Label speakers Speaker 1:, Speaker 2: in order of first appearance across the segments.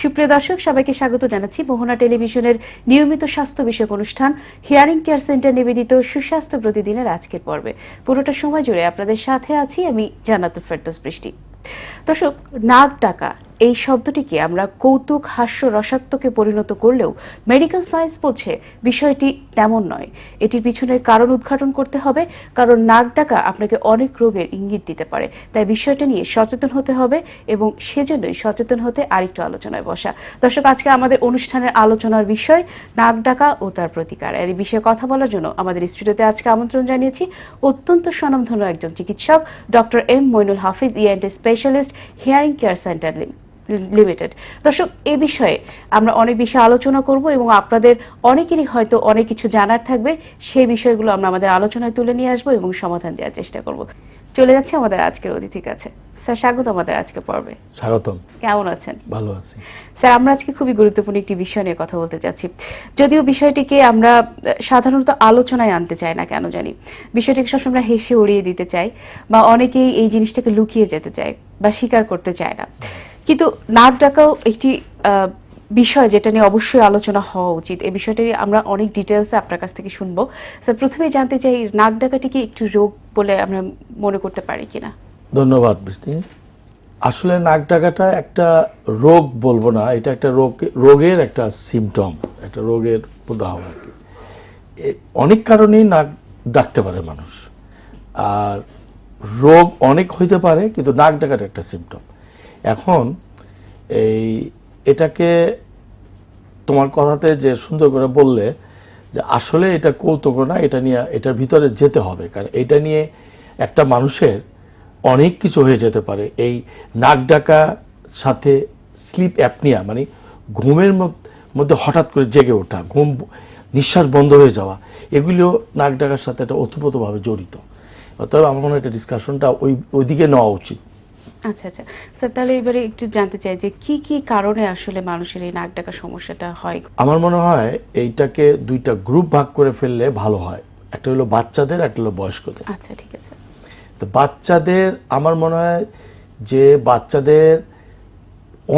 Speaker 1: সুপ্রিয় দর্শক, সবাইকে স্বাগত জানাচ্ছি মোহনা টেলিভিশনের নিয়মিত স্বাস্থ্য বিষয়ক অনুষ্ঠান হিয়ারিং কেয়ার সেন্টার নিবেদিত সুস্বাস্থ্য প্রতিদিনের আজকের পর্বে। পুরোটা সময় জুড়ে আপনাদের সাথে আছি আমি জান্নাতুল ফেরদৌস বৃষ্টি। দর্শক, নাক ডাকা এই শব্দটিকে আমরা কৌতুক, হাস্য, রসাত্মকে পরিণত করলেও মেডিকেল সায়েন্স বলছে বিষয়টি তেমন নয়। এটির পিছনের কারণ উদ্ঘাটন করতে হবে, কারণ নাক ডাকা আপনাকে অনেক রোগের ইঙ্গিত দিতে পারে। তাই বিষয়টা নিয়ে সচেতন হতে হবে এবং সেজন্যই সচেতন হতে আরেকটু আলোচনায় বসা। দর্শক, আজকে আমাদের অনুষ্ঠানের আলোচনার বিষয় নাক ডাকা ও তার প্রতিকার। আর এই বিষয়ে কথা বলার জন্য আমাদের স্টুডিওতে আজকে আমন্ত্রণ জানিয়েছি অত্যন্ত স্বনামধন্য একজন চিকিৎসক, doctor M Moinul Hafiz, ENT specialist, hearing care centre limited. দর্শক, এই বিষয়ে আমরা অনেক বেশি আলোচনা করব এবং আপনাদের অনেকেরই হয়তো অনেক কিছু জানার থাকবে। সেই বিষয়গুলো আমরা আমাদের আলোচনায় তুলে নিয়ে আসবো এবং সমাধান দেওয়ার চেষ্টা করব। চলে যাচ্ছে আমাদের আজকের অতিথির কাছে। স্যার, স্বাগত আমাদের আজকে পর্বে।
Speaker 2: স্বাগতম।
Speaker 1: কেমন আছেন?
Speaker 2: ভালো আছি
Speaker 1: স্যার। আমরা আজকে খুবই গুরুত্বপূর্ণ একটি বিষয় নিয়ে কথা বলতে যাচ্ছি, যদিও বিষয়টিকে আমরা সাধারণত আলোচনায় আনতে চাই না, কেন জানি বিষয়টিকে সবসময় হেসে উড়িয়ে দিতে চাই, বা অনেকেই এই জিনিসটাকে লুকিয়ে যেতে চায় বা স্বীকার করতে চায় না। কিন্তু নাক ডাকাও একটি বিষয় যেটা নিয়ে অবশ্যই আলোচনা হওয়া উচিত। এই বিষয়টি আমরা অনেক ডিটেলসে আপনার কাছ থেকে শুনবো। স্যার, প্রথমেই জানতে চাই, নাক ডাকাটি কি একটু রোগ বলে আমরা মনে করতে পারি কিনা?
Speaker 2: ধন্যবাদ বৃষ্টি। আসলে নাক ডাকাটা একটা রোগ বলবো না, এটা একটা রোগের একটা সিমটম, একটা রোগের উদাহরণ আর কি। অনেক কারণেই নাক ডাকতে পারে মানুষ, আর রোগ অনেক হইতে পারে, কিন্তু নাক ডাকাটা একটা সিমটম। এখন এটাকে তোমার কথাতে যে সুন্দর করে বললে যে আসলে এটা কৌতুক না, এটা নিয়ে এটার ভিতরে যেতে হবে, কারণ এটা নিয়ে একটা মানুষের অনেক কিছু হয়ে যেতে পারে। এই নাক ডাকা সাথে স্লিপ অ্যাপনিয়া, মানে ঘুমের মধ্যে হঠাৎ করে জেগে ওঠা, ঘুম, নিঃশ্বাস বন্ধ হয়ে যাওয়া, এগুলিও নাক ডাকার সাথে একটা ওতপ্রোতভাবে জড়িত। তবে আমার মনে হয় এটা ডিসকাশনটা ওইদিকে নেওয়া উচিত।
Speaker 1: আচ্ছা আচ্ছা স্যার, তাহলে এবারে একটু জানতে চাই যে কি কি কারণে আসলে মানুষের এই নাক ডাকা সমস্যাটা হয়।
Speaker 2: আমার মনে হয় এইটাকে দুইটা গ্রুপ ভাগ করে ফেললে ভালো হয়। একটা হলো বাচ্চাদের, একটা হলো বয়স্কদের।
Speaker 1: আচ্ছা, ঠিক আছে।
Speaker 2: তো বাচ্চাদের, আমার মনে হয় যে বাচ্চাদের,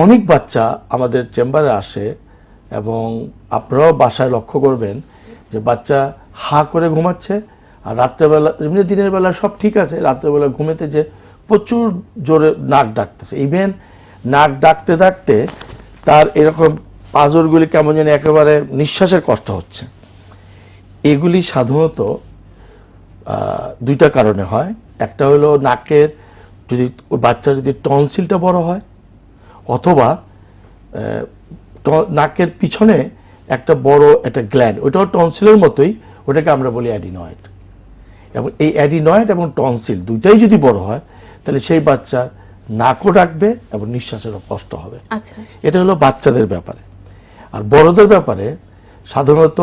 Speaker 2: অনেক বাচ্চা আমাদের চেম্বারে আসে এবং আপনারাও বাসায় লক্ষ্য করবেন যে বাচ্চা হা করে ঘুমাচ্ছে, আর রাত্রেবেলা, এমনি দিনের বেলা সব ঠিক আছে, রাত্রেবেলা ঘুমেতে যে প্রচুর জোরে নাক ডাকতেছে। ইভেন নাক ডাকতে ডাকতে তার এরকম পাঁজরগুলি কেমন যেন একেবারে নিঃশ্বাসের কষ্ট হচ্ছে। এগুলি সাধারণত দুইটা কারণে হয়। একটা হলো নাকের, যদি বাচ্চার যদি টনসিলটা বড় হয়, অথবা নাকের পিছনে একটা বড় একটা গ্ল্যান্ড, ওইটাও টনসিলের মতোই, ওটাকে আমরা বলি অ্যাডিনয়েড। এবং এই অ্যাডিনয়েড এবং টনসিল দুইটাই যদি বড় হয়, তাহলে সেই বাচ্চার নাকও ডাকবে এবং নিঃশ্বাসেরও কষ্ট হবে।
Speaker 1: আচ্ছা, এটা
Speaker 2: হলো বাচ্চাদের ব্যাপারে। আর বড়দের ব্যাপারে সাধারণত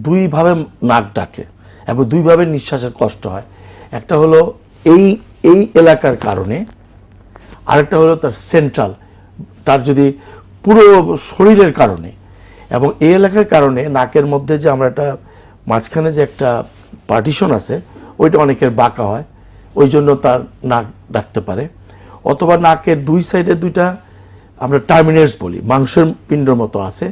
Speaker 2: দুইভাবে নাক ডাকে এবং দুইভাবে নিঃশ্বাসের কষ্ট হয়। একটা হলো এই এই এলাকার কারণে, আরেকটা হলো তার সেন্ট্রাল, তার যদি পুরো শরীরের কারণে। এবং এই এলাকার কারণে নাকের মধ্যে যে আমরা একটা মাঝখানে যে একটা পার্টিশন আছে, ওইটা অনেকের বাঁকা হয়, ওই জন্য তার নাক ডাকতে পারে। অথবা নাকের দুই সাইডে দুইটা আমরা টার্মিনেটস বলি, মাংসের পিণ্ডর মতো আছে,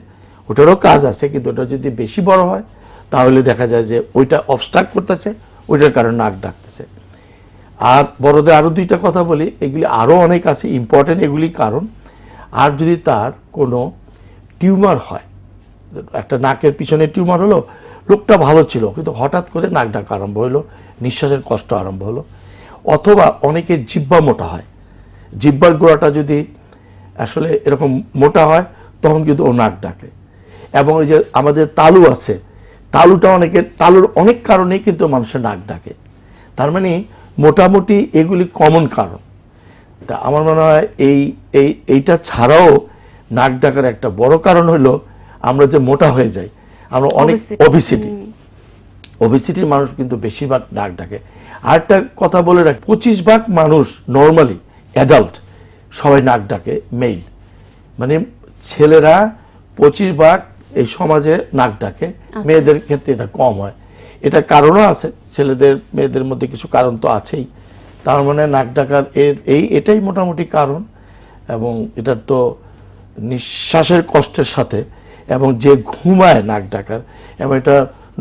Speaker 2: ওটারও কাজ আছে, কিন্তু ওটা যদি বেশি বড় হয় তাহলে দেখা যায় যে ওইটা অবস্ট্রাক্ট করতেছে, ওইটার কারণে নাক ডাকতেছে। আর বড়দের আরও দুইটা কথা বলি, এগুলি আরও অনেক আছে ইম্পর্টেন্ট, এগুলি কারণ। আর যদি তার কোনো টিউমার হয়, একটা নাকের পিছনে টিউমার হলো, লোকটা ভালো ছিল কিন্তু হঠাৎ করে নাক ডাকা আরম্ভ হলো, নিঃশ্বাসের কষ্ট আরম্ভ হলো। অথবা অনেকের জিহ্বা মোটা হয়, জিহ্বার গোড়াটা যদি আসলে এরকম মোটা হয়, তখন কিন্তু ও নাক ডাকে। এবং ওই যে আমাদের তালু আছে, তালুর অনেক কারণেই কিন্তু মানুষের নাক ডাকে। তার মানে মোটামুটি এগুলি কমন কারণ। তা আমার মনে হয় এইটা ছাড়াও নাক ডাকার একটা বড় কারণ হলো আমরা যে মোটা হয়ে যাই, আমরা অনেক ওবেসিটির মানুষ কিন্তু বেশিরভাগ নাক ডাকে। আরেকটা কথা বলে রাখি, 25% মানুষ নর্মালি অ্যাডাল্ট সবাই নাক ডাকে, মেল, মানে ছেলেরা 25% এই সমাজে নাক ডাকে, মেয়েদের ক্ষেত্রে এটা কম হয়। এটা কারণও আছে, ছেলেদের মেয়েদের মধ্যে কিছু কারণ তো আছেই। তার মানে নাক ডাকার এটাই মোটামুটি কারণ। এবং এটার তো নিঃশ্বাসের কষ্টের সাথে এবং যে ঘুমায় নাক ডাকার এবং এটা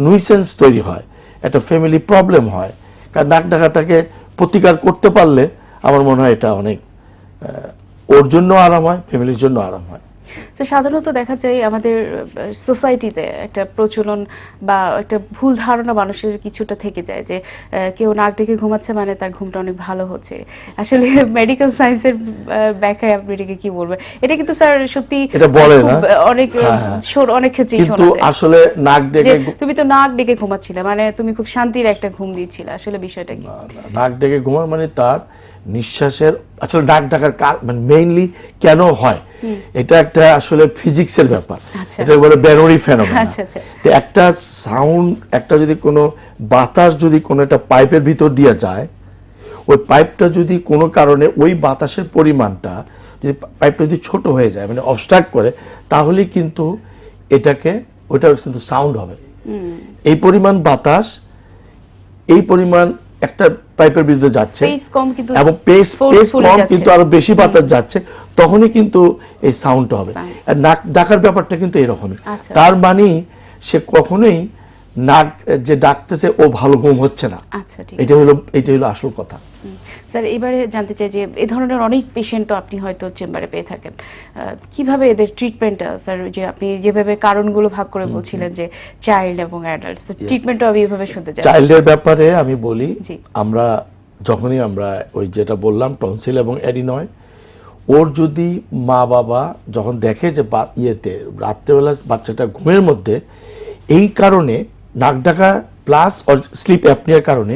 Speaker 2: নুইসেন্স তৈরি হয়, একটা ফ্যামিলি প্রবলেম হয়। কারণ নাক ডাকাটাকে প্রতিকার করতে পারলে আমার মনে হয় এটা অনেক ওর জন্য আরাম হয়, ফ্যামিলির জন্য আরাম হয়।
Speaker 1: তো সাধারণত দেখা যায় আমাদের সোসাইটিতে একটা প্রচলন বা একটা ভুল ধারণা মানুষের কিছুটা থেকে যায় যে কেউ নাক ডেকে ঘুমাচ্ছে মানে তার ঘুমটা অনেক ভালো হচ্ছে। আসলে মেডিকেল সায়েন্সের ব্যাখ্যায় আপনি এটাকে কি বলবেন? এটা কিন্তু স্যার সত্যি
Speaker 2: এটা বলে না
Speaker 1: অনেক অনেক ক্ষেত্রেই শোনা
Speaker 2: কিন্তু
Speaker 1: যায়।
Speaker 2: আসলে নাক
Speaker 1: যে
Speaker 2: ডেকে
Speaker 1: তুমি তো নাক ডেকে ঘুমাচ্ছিলে মানে তুমি খুব শান্তির একটা ঘুম দিচ্ছিলে, আসলে বিষয়টা কি?
Speaker 2: নাক ডেকে ঘুমানো মানে তার নিঃশ্বাসের আসলে নাক ডাকার মানে মেইনলি কেন হয় এটা একটা আসলে ফিজিক্সের ব্যাপার। এটা বলে ব্যারোরি ফেনোমেনন। তো একটা সাউন্ড, একটা যদি কোনো বাতাস যদি কোনো একটা পাইপের ভিতর দিয়ে যায়, ওই পাইপটা যদি কোনো কারণে ওই বাতাসের পরিমাণটা যদি পাইপটা যদি ছোট হয়ে যায় মানে অবস্ট্রাক্ট করে, তাহলে কিন্তু এটাকে ওইটা কিন্তু সাউন্ড হবে। এই পরিমাণ বাতাস এই পরিমাণ একটা পাইপের ভিতরে যাচ্ছে এবং পেস কম কিন্তু আরো বেশি বাতাস যাচ্ছে, তখনই কিন্তু এই সাউন্ডটা হবে। আর নাক ডাকার ব্যাপারটা কিন্তু এরকমই। তার মানে সে কখনোই নাক যে ডাকতেছে ও ভালো ঘুম হচ্ছে না। এটা হলো আসল কথা।
Speaker 1: স্যার এবারে জানতে চাই যে এই ধরনের অনেক পেশেন্ট তো আপনি হয়তো চেম্বারে পেয়ে থাকেন, কিভাবে এদের ট্রিটমেন্টটা স্যার, যে আপনি যেভাবে কারণগুলো ভাগ করে বলছিলেন যে চাইল্ড এবং অ্যাডাল্টস, ট্রিটমেন্টটা আমি এইভাবে শুনতে চাই।
Speaker 2: চাইল্ডের ব্যাপারে আমি বলি, আমরা যখনই আমরা ওই যেটা বললাম টনসিল এবং অ্যাডিনয়েড, ওর যদি মা বাবা যখন দেখে যে ইয়েতে রাত্রেবেলা বাচ্চাটা ঘুমের মধ্যে এই কারণে নাক ডাকা প্লাস স্লিপ অ্যাপনিয়ার কারণে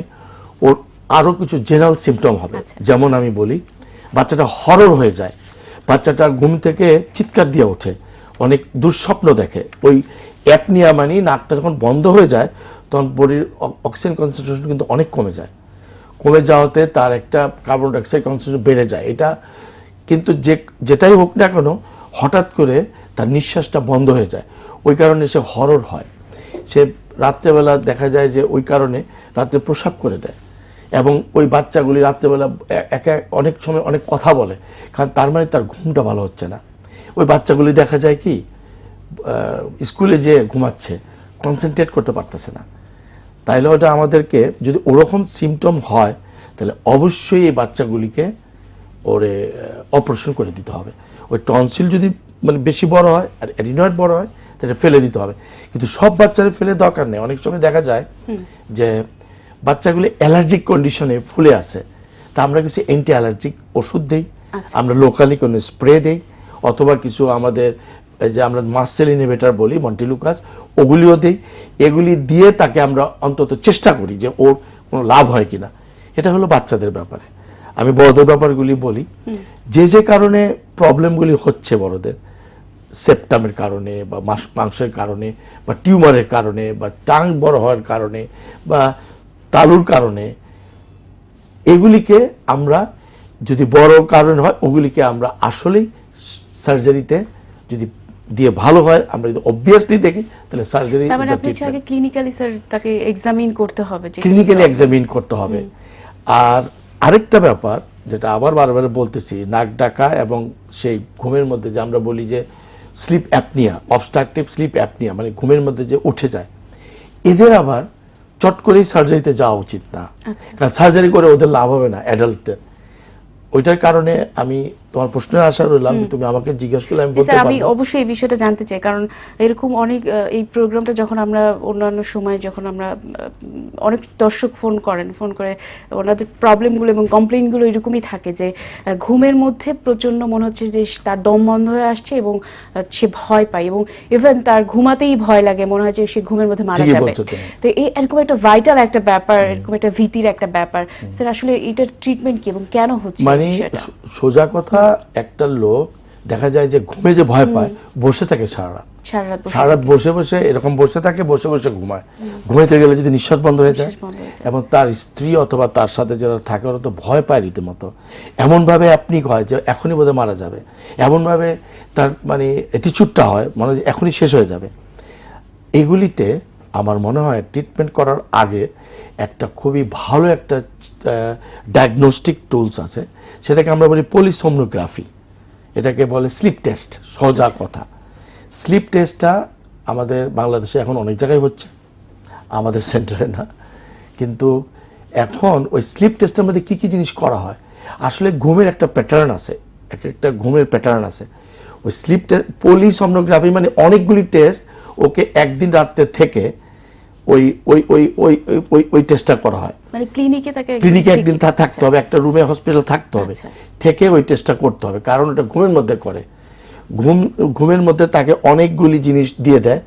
Speaker 2: ওর আরও কিছু জেনারেল সিমটম হবে। যেমন আমি বলি, বাচ্চাটা হরর হয়ে যায়, বাচ্চাটা ঘুম থেকে চিৎকার দিয়ে ওঠে, অনেক দুঃস্বপ্ন দেখে। ওই অ্যাপনিয়া মানে নাকটা যখন বন্ধ হয়ে যায় তখন বডির অক্সিজেন কনসেন্ট্রেশন কিন্তু অনেক কমে যায়। কমে যাওয়াতে তার একটা কার্বন ডাইঅক্সাইড কনসেন্ট্রেশন বেড়ে যায়। এটা কিন্তু যেটাই হোক না কেন হঠাৎ করে তার নিঃশ্বাসটা বন্ধ হয়ে যায়, ওই কারণে সে হরর হয়। সে রাত্রেবেলা দেখা যায় যে ওই কারণে রাত্রে প্রস্রাব করে দেয় এবং ওই বাচ্চাগুলি রাত্রেবেলা অনেক সময় অনেক কথা বলে, কারণ তার মানে তার ঘুমটা ভালো হচ্ছে না। ওই বাচ্চাগুলি দেখা যায় কি স্কুলে যে ঘুমাচ্ছে, কনসেন্ট্রেট করতে পারতেছে না। তাইলে ওটা আমাদেরকে যদি ওরকম সিমটম হয় তাহলে অবশ্যই এই বাচ্চাগুলিকে ওরে অপারেশন করে দিতে হবে। ওই টনসিল যদি মানে বেশি বড় হয় আর অ্যাডিনয়েড বড় হয় তাহলে ফেলে দিতে হবে। কিন্তু সব বাচ্চাদের ফেলে দরকার নেই। অনেক সময় দেখা যায় যে বাচ্চাগুলি অ্যালার্জিক কন্ডিশনে ফুলে আছে, তা আমরা কিছু অ্যান্টি অ্যালার্জিক ওষুধ দিই, আমরা লোকালি কোনো স্প্রে দিই, অথবা কিছু আমাদের যে আমরা মাসেল ইনহিবিটর বলি মন্টিলুকাস, ওগুলিও দিই। এগুলি দিয়ে তাকে আমরা অন্তত চেষ্টা করি যে ওর কোনো লাভ হয় কিনা। এটা হলো বাচ্চাদের ব্যাপারে। আমি বড়দের ব্যাপারগুলি বলি, যে কারণে প্রবলেমগুলি হচ্ছে বড়দের, সেপ্টামের কারণে বা মাংসের কারণে বা টিউমারের কারণে বা টাং বড় হওয়ার কারণে বা তালুর কারণে, এগুলিকে আমরা যদি বড় কারণ হয় ওগুলিকে আমরা আসলেই সার্জারিতে যদি দিয়ে ভালো হয়, আমরা যদি অবভিয়াসলি দেখি তাহলে সার্জারি।
Speaker 1: তার মানে আপনি আগে ক্লিনিক্যালি স্যার তাকে এক্সামিন করতে হবে,
Speaker 2: ক্লিনিক্যালি এক্সামিন করতে হবে। আর আরেকটা ব্যাপার যেটা আবার বারবার বলতেছি, নাক ডাকা এবং সেই ঘুমের মধ্যে যে আমরা বলি যে sleep apnea, obstructive sleep apnea মানে ঘুমের মধ্যে যে উঠে যায়, এদের আবার চট করেই সার্জারিতে যাওয়া উচিত না। কারণ সার্জারি করে ওদের লাভ হবে না অ্যাডাল্টদের। ওইটার কারণে আমি তোমার প্রশ্নের আশা রইলাম যে তুমি আমাকে জিজ্ঞাসা করলে আমি বলতে পারবো।
Speaker 1: আমি অবশ্যই এই বিষয়টা জানতে চাই, কারণ এরকম অনেক এই প্রোগ্রামটা যখন আমরা অন্যান্য সময় যখন আমরা অনেক দর্শক ফোন করে ওনাদের প্রবলেমগুলো এবং কমপ্লেইনগুলো এরকমই থাকে যে ঘুমের মধ্যে প্রচন্ড মনে হচ্ছে যে তার দম বন্ধ হয়ে আসছে এবং সে ভয় পায় এবং ইভেন তার ঘুমাতেই ভয় লাগে, মনে হয় যে সে ঘুমের মধ্যে মারা যাবে। তো এরকম একটা ভাইটাল একটা ব্যাপার, এরকম একটা ভীতির একটা ব্যাপার, স্যার আসলে এটার ট্রিটমেন্ট কি এবং কেন হচ্ছে?
Speaker 2: সোজা কথা, একটা লোক দেখা যায় যে ঘুমে যে ভয় পায়, বসে থাকে সারা রাত বসে বসে এরকম বসে থাকে, বসে বসে ঘুমায়। ঘুমাইতে গেলে যদি নিঃশ্বাস বন্ধ হয়ে যায় এবং তার স্ত্রী অথবা তার সাথে যারা থাকে ওরা তো ভয় পায় রীতিমতো, এমনভাবে আপনি হয় যে এখনই বোধহয় মারা যাবে, এমনভাবে তার মানে অ্যাটিচিউডটা হয় মনে হয় এখনই শেষ হয়ে যাবে। এগুলিতে আমার মনে হয় ট্রিটমেন্ট করার আগে একটা খুবই ভালো একটা ডায়াগনস্টিক টুলস আছে, সেটাকে আমরা বলি পলিসোমনোগ্রাফি। এটাকে বলে স্লিপ টেস্ট, সোজা কথা। স্লিপ টেস্টটা আমাদের বাংলাদেশে এখন অনেক জায়গায় হচ্ছে, আমাদের সেন্টারে না। কিন্তু এখন ওই স্লিপ টেস্টের মধ্যে কি কি জিনিস করা হয়, আসলে ঘুমের একটা প্যাটার্ন আছে, একটা ঘুমের প্যাটার্ন আছে। ওই স্লিপ টেস্ট, পলিসomnography মানে অনেকগুলি টেস্ট, ওকে একদিন রাত্রে থেকে ওই ওই ওই ওই ওই ওই টেস্টটা করা হয়।
Speaker 1: মানে ক্লিনিকে
Speaker 2: একদিন থাকতে হবে, একটা রুমে হসপিটাল থাকতে হবে, থেকে ওই টেস্টটা করতে হবে, কারণ এটা ঘুমের মধ্যে করে। ঘুমের মধ্যে তাকে অনেকগুলি জিনিস দিয়ে দেয়,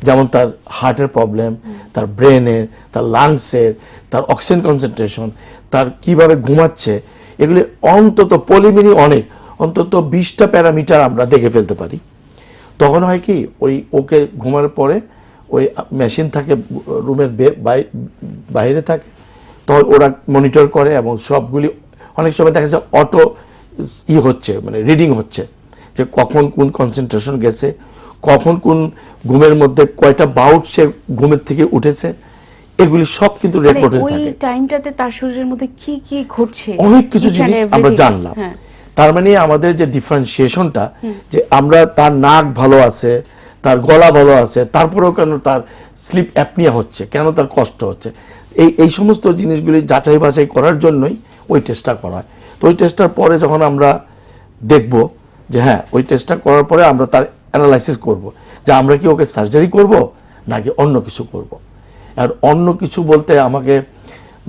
Speaker 2: যেমন তার হার্টের প্রবলেম, তার ব্রেনের, তার লাংসের, তার অক্সিজেন কনসেন্ট্রেশন, তার কিভাবে ঘুমাচ্ছে, এগুলি অন্তত পলিমিনি অন্তত 20টা প্যারামিটার আমরা দেখে ফেলতে পারি। তখন হয় কি, ওই ওকে ঘুমানোর পরে ওই মেশিন থাকে রুমের বাইরে থাকে, তখন ওরা মনিটর করে এবং সবগুলি অনেক সময় দেখা যায় অটো হচ্ছে, মানে রিডিং হচ্ছে, যে কখন কোন কনসেন্ট্রেশন গেছে, কখন কোন ঘুমের মধ্যে কয়টা বাউট সে ঘুমের থেকে উঠেছে, এগুলি সব কিন্তু রেকর্ডে থাকে।
Speaker 1: ওই টাইমটাতে তার শরীরের মধ্যে কি কি ঘটছে
Speaker 2: অনেক কিছু জিনিস আমরা জানলাম। তার মানে আমাদের যে ডিফারেন্সিয়েশনটা, যে আমরা তার নাক ভালো আছে, তার গলা ভালো আছে, তারপরেও কেন তার স্লিপ অ্যাপনিয়া হচ্ছে, কেন তার কষ্ট হচ্ছে, এই সমস্ত জিনিসগুলি যাচাই বাছাই করার জন্যই ওই টেস্টটা করা হয়। তো ওই টেস্টটার পরে যখন আমরা দেখব যে হ্যাঁ, ওই টেস্টটা করার পরে আমরা তার অ্যানালাইসিস করব যে আমরা কি ওকে সার্জারি করব নাকি অন্য কিছু করব। আর অন্য কিছু বলতে আমাকে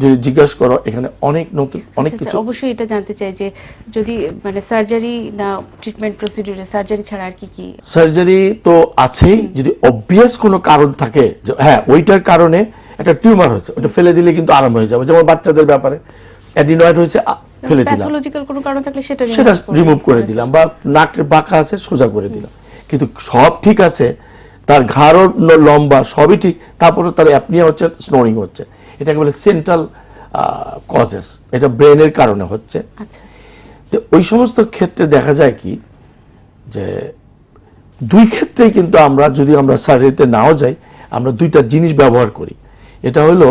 Speaker 2: যদি জিজ্ঞাসা করো, এখানে অনেক নতুন অনেক কিছু।
Speaker 1: অবশ্যই এটা জানতে চাই যে যদি মানে সার্জারি না ট্রিটমেন্ট প্রসিডিউরে, সার্জারি ছাড়া আর কি কি?
Speaker 2: সার্জারি তো আছেই, যদি অবভিয়াস কোনো কারণ থাকে যে হ্যাঁ ওইটার কারণে একটা টিউমার হয়েছে, ওটা ফেলে দিলে কিন্তু আরাম হয়ে যাবে। যেমন বাচ্চাদের ব্যাপারে অ্যাডিনয়েড হয়েছে, ফেলে দিলাম,
Speaker 1: প্যাথোলজিক্যাল কোনো কারণ থাকলে সেটা
Speaker 2: রিমুভ করে দিলাম, বা নাকের বাঁকা আছে সোজা করে দিলাম। কিন্তু সব ঠিক আছে, তার ঘাড়ও লম্বা, সবই ঠিক, তারপরে তার অ্যাপনিয়া হচ্ছে, স্নোরিং হচ্ছে, এটাকে বলে সেন্ট্রাল কজেস, এটা ব্রেনের কারণে হচ্ছে। তো ওই সমস্ত ক্ষেত্রে দেখা যায় কি, যে দুই ক্ষেত্রেই কিন্তু আমরা যদি আমরা সার্জারিতে নাও যাই, আমরা দুইটা জিনিস ব্যবহার করি। এটা হলো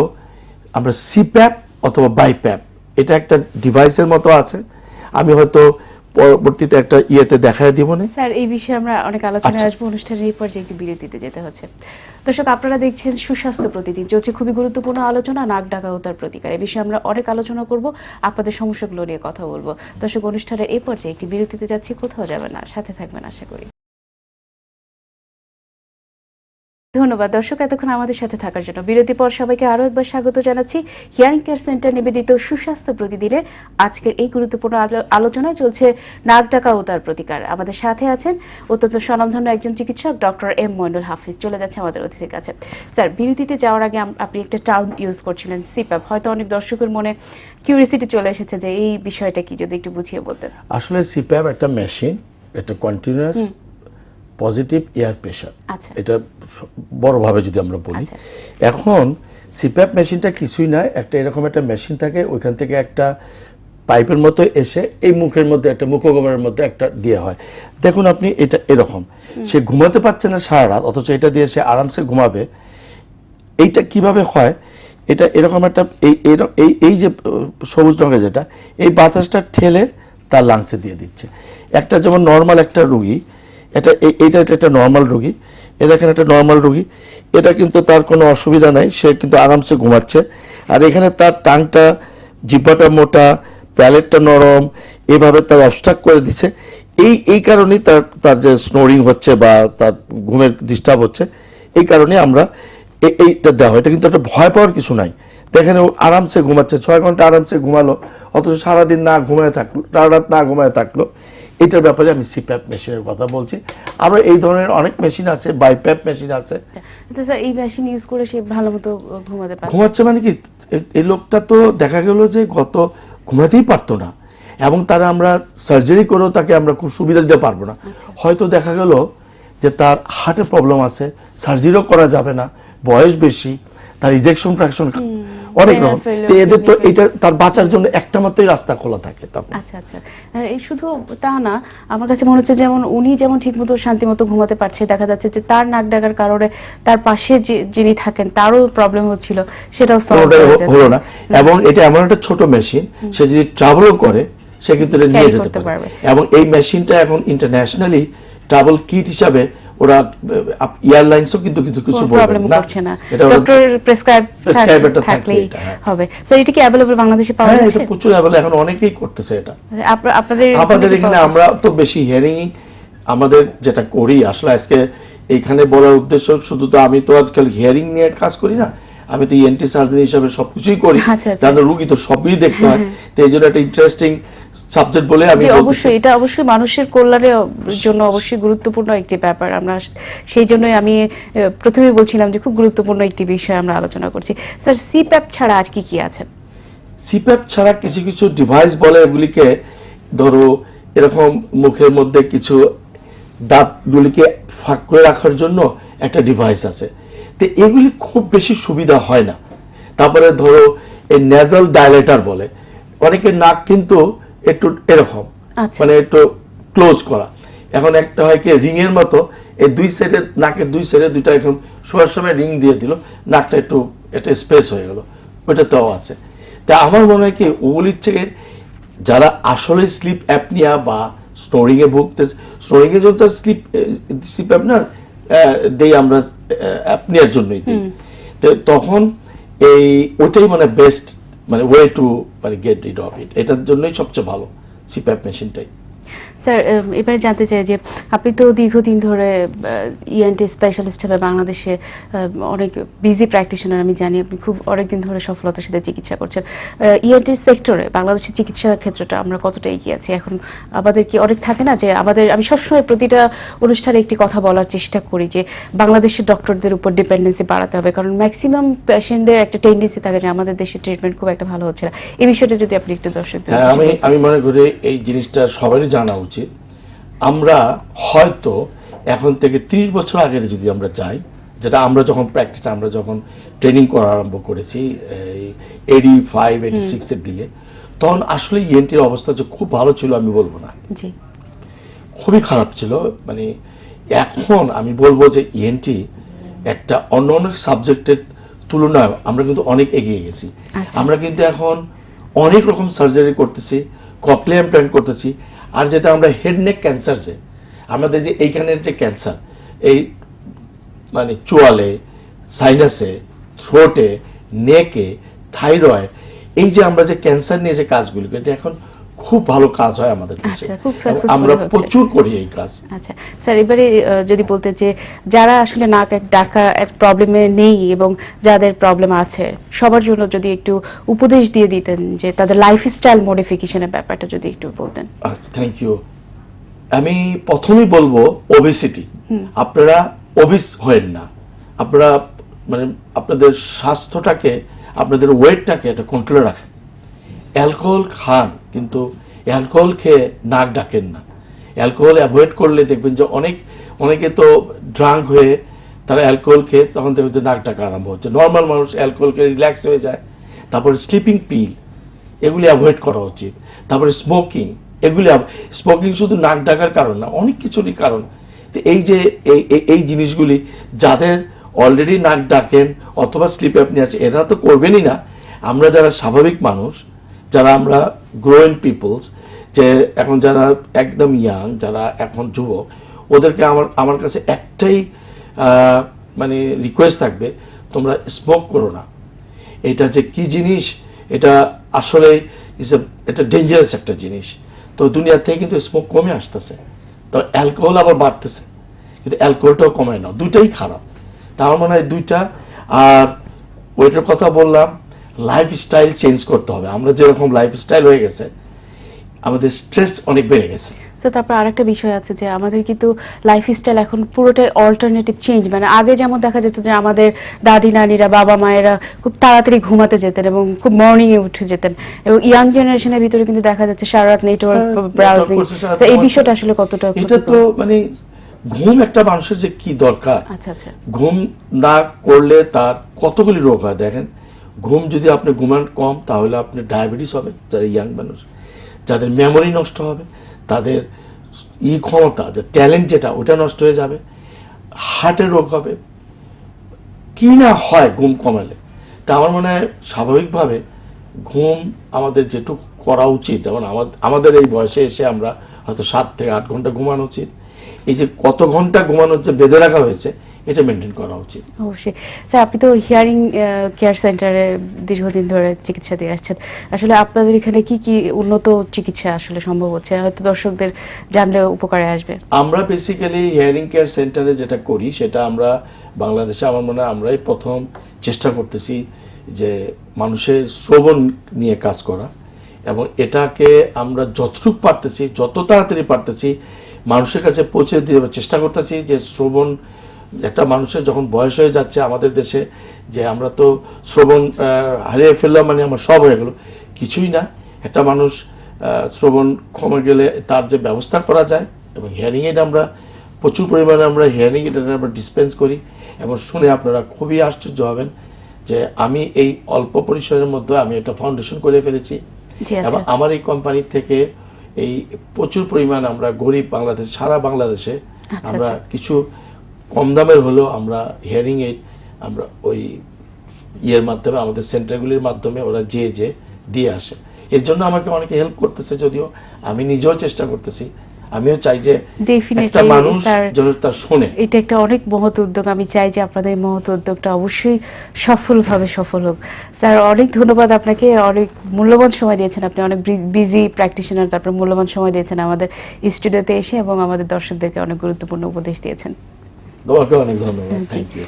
Speaker 2: আমরা সিপ্যাপ অথবা বাইপ্যাপ, এটা একটা ডিভাইসের মতো আছে, আমি হয়তো পরবর্তীতে একটা ইয়েতে দেখায় দিব না
Speaker 1: স্যার। এই বিষয়ে আমরা অনেক আলোচনায় আসবো, অনুষ্ঠানের এই পর্যায়ে একটি বিরতিতে যেতে হচ্ছে। দর্শক, আপনারা দেখছেন সুস্বাস্থ্য প্রতিদিন, চলছে খুবই গুরুত্বপূর্ণ আলোচনা, নাক ডাকা ও তার প্রতিকার। এই বিষয়ে আমরা অনেক আলোচনা করব, আপনাদের সমস্যাগুলো নিয়ে কথা বলবো। দর্শক, অনুষ্ঠানের এই পর্যায়ে একটি বিরতিতে যাচ্ছি, কোথাও যাবেন না, সাথে থাকবেন আশা করি। ধন্যবাদ দর্শক, এতক্ষণ আমাদের সাথে থাকার জন্য। বিরতি পর সবাইকে আরো একবার স্বাগত জানাচ্ছি হিয়ারিং কেয়ার সেন্টার নিবেদিত সুস্বাস্থ্য প্রতিদিনের আজকের এই গুরুত্বপূর্ণ আলোচনায়। চলছে নাক ডাকা ও তার প্রতিকার। আমাদের সাথে আছেন অত্যন্ত স্বনামধন্য একজন চিকিৎসক, ডক্টর এম মইনুল হাফিজ। চলে যাচ্ছে আমাদের অতিথির কাছে। স্যার, বিরতিতে যাওয়ার আগে আপনি একটা টার্ম ইউজ করছিলেন, সিপ্যাপ। হয়তো অনেক দর্শকের মনে কিউরিওসিটি চলে এসেছে যে এই বিষয়টা কি, যদি একটু বুঝিয়ে বলতেন।
Speaker 2: আসলে সিপ্যাপ একটা মেশিন, এটা কন্টিনিউয়াস পজিটিভ এয়ার প্রেশার, এটা বড়ভাবে যদি আমরা বলি। এখন সিপ্যাপ মেশিনটা কিছুই নয়, একটা এরকম একটা মেশিন থাকে, ওইখান থেকে একটা পাইপের মতো এসে এই মুখের মধ্যে, একটা মুখগহ্বরের মধ্যে একটা দিয়ে হয়। দেখুন আপনি, এটা এরকম, সে ঘুমাতে পারছে না সারা রাত, অথচ এটা দিয়ে সে আরামসে ঘুমাবে। এইটা কিভাবে হয়, এটা এরকম একটা এই যে সবুজ রঙের যেটা, এই বাতাসটা ঠেলে তার লাংসে দিয়ে দিচ্ছে। একটা যেমন নর্মাল একটা রুগী, এটা একটা নর্মাল রোগী, দেখেন একটা নর্মাল রোগী, এটা কিন্তু তার কোনো অসুবিধা নাই, সে কিন্তু আরামসে ঘুমাচ্ছে। আর এখানে তার টাংটা, জিহ্বাটা মোটা, প্যালেটটা নরম, এভাবে তার অবস্ট্রাক্ট করে দিচ্ছে। এই কারণেই তার যে স্নোরিং হচ্ছে বা তার ঘুমের ডিস্টার্ব হচ্ছে, এই কারণে আমরা এইটা দেওয়া হয়। এটা কিন্তু একটা ভয় পাওয়ার কিছু নাই। দেখেন ও আরামসে ঘুমাচ্ছে, 6 ঘন্টা আরামসে ঘুমালো, অথচ সারাদিন না ঘুমায় থাকলো, সারা রাত না ঘুমায় থাকলো। এটার ব্যাপারে আমি সিপ্যাপ মেশিনের কথা বলছি। আরো এই ধরনের অনেক মেশিন আছে, বাইপ্যাপ মেশিন আছে।
Speaker 1: স্যার, এই মেশিন ইউজ করে সে ভালো মতো
Speaker 2: ঘুমাচ্ছে, মানে কি, এই লোকটা তো দেখা গেল যে ঘুমাতেই পারতো না, এবং তারা আমরা সার্জারি করেও তাকে আমরা খুব সুবিধা দিতে পারবো না। হয়তো দেখা গেল যে তার হার্টের প্রবলেম আছে, সার্জারিও করা যাবে না, বয়স বেশি, তার ইজেকশন ফ্র্যাকশন অনেক রকম। এদের তো এটা তার বাঁচার জন্য একটা মাত্রই রাস্তা খোলা থাকে তখন।
Speaker 1: এই শুধু তা না, আমার কাছে মনে হচ্ছে যেমন উনি যেমন ঠিকমতো শান্তিমতো ঘুমাতে পারছে, দেখা যাচ্ছে যে তার নাক ডাকার কারণে তার পাশে যিনি থাকেন তারও প্রবলেম হচ্ছিল, সেটাও সলভ হলো না।
Speaker 2: এবং এটা এমন একটা ছোট মেশিন, সে যদি ট্রাভেলও করে সেক্ষেত্রে নিয়ে
Speaker 1: Carry
Speaker 2: যেতে
Speaker 1: করতে
Speaker 2: পারে।
Speaker 1: পারবে।
Speaker 2: এবং এই মেশিনটা এখন ইন্টারন্যাশনালি ট্রাভেল কিট হিসাবে ওরা এয়ারলাইন্সও কিন্তু কিছু কিছু বলবে
Speaker 1: প্রবলেম
Speaker 2: না,
Speaker 1: করছে না,
Speaker 2: এটা ওরা
Speaker 1: ডক্টর
Speaker 2: প্রেসক্রাইবারটা থাকলে
Speaker 1: থাকলেই
Speaker 2: এটা, হ্যাঁ।
Speaker 1: হবে। স্যার এটা কি অ্যাভেলেবল বাংলাদেশে পাওয়া
Speaker 2: হ্যাঁ,
Speaker 1: যাচ্ছে?
Speaker 2: এটা প্রচুর অ্যাভেলেবল, এখন অনেকেই করতেছে এটা।
Speaker 1: আপনাদের
Speaker 2: আমাদের এখানে আমরা তো বেশি হিয়ারিং আমাদের যেটা করি আসলে আজকে এইখানে বলার উদ্দেশ্য শুধু তো আমি তো আজকাল হিয়ারিং নিয়ে কাজ করি না, আমি তো ইএনটি সার্জন হিসাবে সবকিছুই করি,
Speaker 1: আচ্ছা, আচ্ছা।
Speaker 2: যাদের রুগী তো সবই দেখতে হয়, তো এই জন্য একটা ইন্টারেস্টিং সাবজেক্ট বলে আমি
Speaker 1: জি,
Speaker 2: বলতেছি।
Speaker 1: অবশ্যই এটা অবশ্যই মানুষের কল্যাণের জন্য অবশ্যই গুরুত্বপূর্ণ একটি ব্যাপার। আমরা সেই জন্যই আমি প্রথমেই বলছিলাম যে খুব গুরুত্বপূর্ণ একটি বিষয় আমরা আলোচনা করছি। স্যার সিপ্যাপ ছাড়া আর কি কি আছে?
Speaker 2: সিপ্যাপ ছাড়া কিছু কিছু ডিভাইস বলে, এগুলিকে ধরো এরকম মুখের মধ্যে কিছু দাঁতগুলিকে ফাঁক করে রাখার জন্য একটা ডিভাইস আছে, তো এগুলি খুব বেশি সুবিধা হয় না। তারপরে ধরো এই নেজাল ডাইলেটার বলে, অনেকের নাক কিন্তু একটু এরকম,
Speaker 1: আচ্ছা।
Speaker 2: মানে একটু ক্লোজ করা। এখন একটা হয় কি রিং এর মতো, এই দুই সাইডে নাকের দুই সাইডে দুইটা এখন শোয়ার সময় রিং দিয়ে দিল, নাকটা একটু একটা স্পেস হয়ে গেল, ওইটাতেও আছে। তা আমার মনে হয় কি ওগুলির থেকে যারা আসলে স্লিপ অ্যাপনিয়া বা স্নোরিং এ ভুগতেছে, স্নোরিং এর জন্য তো স্লিপ অ্যাপনিয়া দেই আমরা, অ্যাপনিয়ার জন্যই দিই, তো তখন এই ওইটাই মানে বেস্ট, মানে ওয়ে টু মানে গেট রিড অফ ইট, এটার জন্যই সবচেয়ে ভালো সিপ্যাপ মেশিনটাই।
Speaker 1: স্যার এবারে জানতে চাই যে আপনি তো দীর্ঘদিন ধরে ইএনটি স্পেশালিস্ট হিসেবে বাংলাদেশে অনেক বিজি প্র্যাকটিশনার, আমি জানি আপনি খুব অনেকদিন ধরে সফলতার সাথে চিকিৎসা করছেন। ইএনটি সেক্টরে বাংলাদেশের চিকিৎসা ক্ষেত্রটা আমরা কতটা এগিয়ে আছি এখন? আমাদের কি অনেক থাকে না যে আমি সবসময় প্রতিটা অনুষ্ঠানে একটি কথা বলার চেষ্টা করি যে বাংলাদেশের ডক্টরদের উপর ডিপেন্ডেন্সি বাড়াতে হবে, কারণ ম্যাক্সিমাম পেশেন্টদের একটা টেন্ডেন্সি থাকে যে আমাদের দেশের ট্রিটমেন্ট খুব একটা ভালো হচ্ছে না। এই বিষয়টা যদি আপনি একটু দর্শকদের
Speaker 2: হ্যাঁ, আমি মনে করি এই জিনিসটা সবারই জানা উচিত। আমরা হয়তো এখন থেকে 30 বছর আগে যদি আমরা যাই, যেটা আমরা যখন প্র্যাকটিস, আমরা যখন ট্রেনিং করা আরম্ভ করেছি 85-86 এর দিকে, তখন আসলে ইএনটির অবস্থা যে খুব ভালো ছিল আমি বলবো না,
Speaker 1: জি,
Speaker 2: খুবই খারাপ ছিল। মানে এখন আমি বলবো যে ইএনটি একটা অন্য অনেক সাবজেক্টের তুলনায় আমরা কিন্তু অনেক এগিয়ে গেছি।
Speaker 1: আচ্ছা।
Speaker 2: আমরা কিন্তু এখন অনেক রকম সার্জারি করতেছি, ককলিয়া ইমপ্ল্যান্ট করতেছি, আর যেটা আমরা হেড নেক ক্যান্সার, যে আমাদের যে এইখানের যে ক্যান্সার, এই মানে চোয়ালে, সাইনাসে, থ্রোটে, নেকে, থাইরয়েড, এই যে আমরা যে ক্যান্সার নিয়ে যে কাজগুলো, এটা এখন খুব ভালো কাজ হয় আমাদের দেশে,
Speaker 1: আচ্ছা, খুব
Speaker 2: এবং
Speaker 1: successful
Speaker 2: আমরা
Speaker 1: হচ্ছে।
Speaker 2: প্রচুর করি এই কাজ।
Speaker 1: আচ্ছা স্যার, এবারে যদি বলতে যে যারা আসলে নাক ডাকা এক প্রবলেমে নেই এবং যাদের প্রবলেম আছে, সবার জন্য যদি একটু উপদেশ দিয়ে দিতেন যে তাদের লাইফস্টাইল মডিফিকেশনের ব্যাপারটা যদি একটু বলতেন।
Speaker 2: Thank you. আমি প্রথমেই বলবো ওবেসিটি, আপনারা ওবিস হয়েন না, আপনারা মানে আপনাদের স্বাস্থ্যটাকে, আপনাদের ওয়েটটাকে একটা কন্ট্রোলে রাখেন। অ্যালকোহল খান, কিন্তু অ্যালকোহল খেয়ে নাক ডাকেন না। অ্যালকোহল অ্যাভয়েড করলে দেখবেন যে অনেকে তো ড্রাঙ্ক হয়ে তারা অ্যালকোহল খেয়ে তখন দেখবেন যে নাক ডাকা আরম্ভ হচ্ছে। নর্মাল মানুষ অ্যালকোহল খেয়ে রিল্যাক্স হয়ে যায়। তারপরে স্লিপিং পিল, এগুলি অ্যাভয়েড করা উচিত। তারপরে স্মোকিং, স্মোকিং শুধু নাক ডাকার কারণ না, অনেক কিছুরই কারণ। তো এই যে এই জিনিসগুলি যাদের অলরেডি নাক ডাকেন অথবা স্লিপ অ্যাপনিয়া আছে, এরা তো করবেনই না। আমরা যারা স্বাভাবিক মানুষ, যারা আমরা গ্রোয়িং পিপলস, যে এখন যারা একদম ইয়াং, যারা এখন যুবক, ওদেরকে আমার কাছে একটাই মানে রিকোয়েস্ট থাকবে, তোমরা স্মোক করো না। এটা যে কি জিনিস, এটা আসলে এটা ডেঞ্জারাস একটা জিনিস। তো দুনিয়া থেকে কিন্তু স্মোক কমে আসতেছে, তো অ্যালকোহল আবার বাড়তেছে, কিন্তু অ্যালকোহলটাও কমায় না, দুইটাই খারাপ। তা আমার মনে হয় দুইটা। আর ওইটার কথা বললাম, লাইফস্টাইল চেঞ্জ করতে হবে। আমরা যেরকম লাইফস্টাইল হয়ে গেছে, আমাদের স্ট্রেস অনেক বেড়ে গেছে।
Speaker 1: স্যার তারপর আরেকটা বিষয় আছে যে আমাদের কিন্তু লাইফস্টাইল এখন পুরোটাই অল্টারনেটিভ চেঞ্জ। মানে আগে যেমন দেখা যেত যে আমাদের দাদি নানিরা, বাবা মায়েরা খুব তাড়াতাড়ি ঘুমাতে যেতেন এবং খুব মর্নিংয়ে উঠে যেতেন, এবং ইয়াং জেনারেশনের ভিতরে কিন্তু দেখা যাচ্ছে সারা রাত নেটওয়ার্ক ব্রাউজিং। এই বিষয়টা আসলে কতটা?
Speaker 2: এটা তো মানে ঘুম একটা মানুষের যে কি দরকার।
Speaker 1: আচ্ছা আচ্ছা।
Speaker 2: ঘুম না করলে তার কতগুলি রোগ হয় দেখেন। ঘুম যদি আপনি ঘুমান কম, তাহলে আপনি ডায়াবেটিস হবে, যারা ইয়াং মানুষ, যাদের মেমোরি নষ্ট হবে, তাদের ক্ষমতা, যে ট্যালেন্ট যেটা, ওটা নষ্ট হয়ে যাবে, হার্টের রোগ হবে, কি না হয় ঘুম কমালে। তা আমার মনে হয় স্বাভাবিকভাবে ঘুম আমাদের যেটুকু করা উচিত, যেমন আমাদের এই বয়সে এসে আমরা হয়তো 7 থেকে 8 ঘন্টা ঘুমানো উচিত। এই যে কত ঘন্টা ঘুমানো হচ্ছে বেঁধে রাখা হয়েছে, এটা মেনটেন করা উচিত।
Speaker 1: অবশ্যই স্যার, আপনি তো হিয়ারিং কেয়ার সেন্টারে দীর্ঘদিন ধরে চিকিৎসা দিয়ে আসছেন। আসলে আপনাদের এখানে কি কি উন্নত চিকিৎসা আসলে সম্ভব হচ্ছে, হয়তো দর্শকদের জানলে উপকারে আসবে।
Speaker 2: আমরা বেসিক্যালি হিয়ারিং কেয়ার সেন্টারে যেটা করি সেটা আমরা বাংলাদেশে আমার মনে হয় আমরাই প্রথম চেষ্টা করতেছি যে মানুষের শ্রবণ নিয়ে কাজ করা, এবং এটাকে আমরা যতটুকু পারতেছি যত তাড়াতাড়ি পারতেছি মানুষের কাছে পৌঁছে দেওয়ার চেষ্টা করতেছি। যে শ্রবণ একটা মানুষের যখন বয়স হয়ে যাচ্ছে আমাদের দেশে, যে আমরা তো শ্রবণ হারিয়ে ফেললাম মানে আমার সব হয়ে গেল, কিছুই না। একটা মানুষ শ্রবণ কমে গেলে তার যে ব্যবস্থা করা যায়, এবং হিয়ারিং এইড আমরা প্রচুর পরিমাণে আমরা হিয়ারিং এইড আমরা ডিসপেন্স করি, এবং শুনে আপনারা খুবই আশ্চর্য হবেন যে আমি এই অল্প পরিসরের মধ্যে আমি একটা ফাউন্ডেশন করে ফেলেছি। এবং আমার এই কোম্পানি থেকে এই প্রচুর পরিমাণ আমরা গরিব বাংলাদেশ, সারা বাংলাদেশে আমরা কিছু কম দামের হলেও আমরা হিয়ারিং এইড আমরা ওই ইয়ের মাধ্যমে আমাদের সেন্টারগুলির মাধ্যমে ওরা যে দিয়ে আসে। এর জন্য আমাকে অনেকে হেল্প করতেছে, যদিও আমি নিজেও চেষ্টা করতেছি। আমিও চাই যে একটা মানুষ যেন তার শোনে।
Speaker 1: এটা একটা অনেক মহৎ উদ্যোগ। আমি চাই যে আপনাদের এই মহৎ উদ্যোগটা অবশ্যই সফলভাবে সফল হোক। স্যার, অনেক ধন্যবাদ আপনাকে, অনেক মূল্যবান সময় দিয়েছেন আপনি, অনেক বিজি প্র্যাকটিশনার, তারপর মূল্যবান সময় দিয়েছেন আমাদের স্টুডিওতে এসে, এবং আমাদের দর্শকদেরকে অনেক গুরুত্বপূর্ণ উপদেশ দিয়েছেন।
Speaker 2: তোমাকে অনেক ধন্যবাদ। Thank you.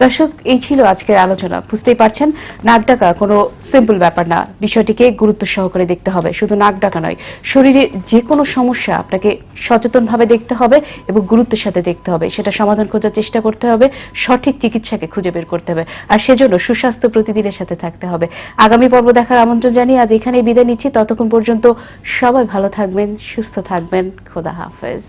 Speaker 1: দর্শক, এই ছিল আজকের আলোচনা। বুঝতেই পারছেন, নাক ডাকা কোনো সিম্পল ব্যাপার না, বিষয়টিকে গুরুত্ব সহকারে দেখতে হবে। শুধু নাক ডাকা নয়, শরীরের যে কোনো সমস্যা আপনাকে সচেতনভাবে দেখতে হবে এবং গুরুত্বের সাথে দেখতে হবে, সেটা সমাধান খোঁজার চেষ্টা করতে হবে, সঠিক চিকিৎসাকে খুঁজে বের করতে হবে, আর সেজন্য সুস্বাস্থ্য প্রতিদিনের সাথে থাকতে হবে। আগামী পর্ব দেখার আমন্ত্রণ জানিয়ে আজ এখানেই বিদায় নিচ্ছি। ততক্ষণ পর্যন্ত সবাই ভালো থাকবেন, সুস্থ থাকবেন। খোদা হাফেজ।